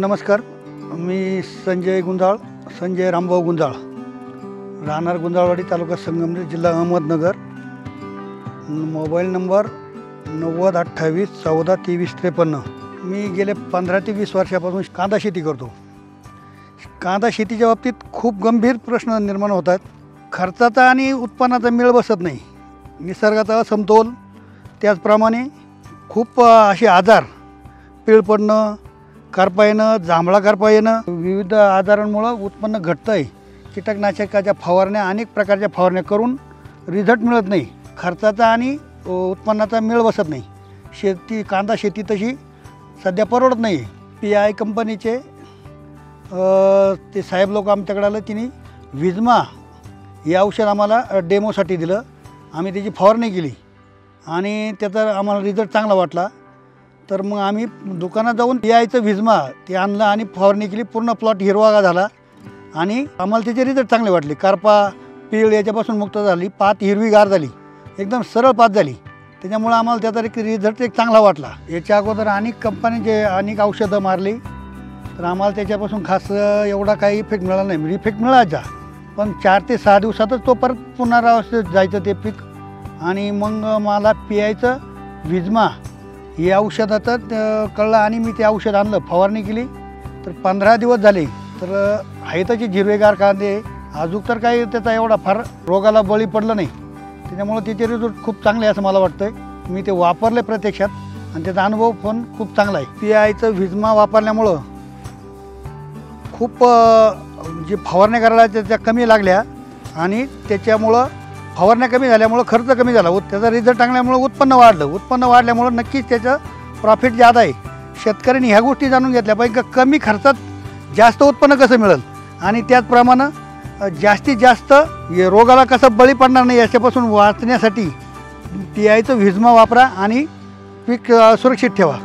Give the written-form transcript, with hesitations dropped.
नमस्कार, मी संजय गुंजाळ, संजय रामभाऊ गुंजाळ, राहणार गुंजाळवाडी, तालुका संगमनेर, जिल्हा अहमदनगर. Mobile number 9028142353. मी गेले 15 ते 20 वर्षापासून कांदा शेती करतो. कांदा शेतीच्या बाबतीत खूप गंभीर प्रश्न निर्माण होतात. खर्चाचा आणि उत्पन्नाचा मेळ बसत नाही. निसर्गाचा असमतोल, त्याचप्रमाणे खूप असे आजार, पीळ पडणं, करपा येणं, जांभळा करपा येणं, विविध आजारांमुळं उत्पन्न घटतं आहे. कीटकनाशकाच्या फवारण्या, अनेक प्रकारच्या फवारण्या करून रिझल्ट मिळत नाही. खर्चाचा आणि उत्पन्नाचा मेळ बसत नाही. कांदा शेती तशी सध्या परवडत नाही. PI कंपनीचे ते साहेब लोक आमच्याकडे आलं. तिने विजमा हे औषध आम्हाला डेमोसाठी दिलं. आम्ही त्याची फवारणी केली आणि त्याचा आम्हाला रिझल्ट चांगला वाटला. तर मग आम्ही दुकानात जाऊन PIचं विजमा ते आणलं आणि फवारणी केली. पूर्ण प्लॉट हिरवागार झाला आणि आम्हाला त्याचे रिझल्ट चांगले वाटले. करपा, पीळ याच्यापासून मुक्त झाली. पात हिरवीगार झाली, एकदम सरळ पात झाली. त्याच्यामुळं आम्हाला त्याचा रिझल्ट चांगला वाटला. याच्या अगोदर अनेक कंपनीचे अनेक औषधं मारली, तर आम्हाला त्याच्यापासून खास एवढा काही इफेक्ट मिळाला नाही. इफेक्ट मिळायचा, पण 4 ते 6 दिवसातच तो परत पुनरावस्थेत जायचं ते पीक. आणि मग मला PIचं विजमा हे औषधाचं कळलं आणि मी ते औषध आणलं, फवारणी केली. तर 15 दिवस झाले, तर आहे त्याची हिरवेगार कांदे. अजून तर काही त्याचा एवढा फार रोगाला बळी पडलं नाही. त्याच्यामुळं त्याचे रिझल्ट खूप चांगले असं मला वाटतं. मी ते वापरले प्रत्यक्षात आणि त्याचा अनुभव पण खूप चांगला आहे. PIचं विजमा वापरल्यामुळं खूप जे फवारण्या करायला त्याच्या कमी लागल्या आणि त्याच्यामुळं फवारण्या कमी झाल्यामुळं खर्च कमी झाला. त्याचा रिझल्ट चांगल्यामुळं उत्पन्न वाढलं. उत्पन्न वाढल्यामुळं नक्कीच त्याचं प्रॉफिट जादा आहे. शेतकऱ्यांनी ह्या गोष्टी जाणून घेतल्या पाहिजे की कमी खर्चात जास्त उत्पन्न कसं मिळेल आणि त्याचप्रमाणे जास्तीत जास्त रोगाला कसं बळी पडणार नाही याच्यापासून वाचण्यासाठी PIचं विजमा वापरा आणि पीक सुरक्षित ठेवा.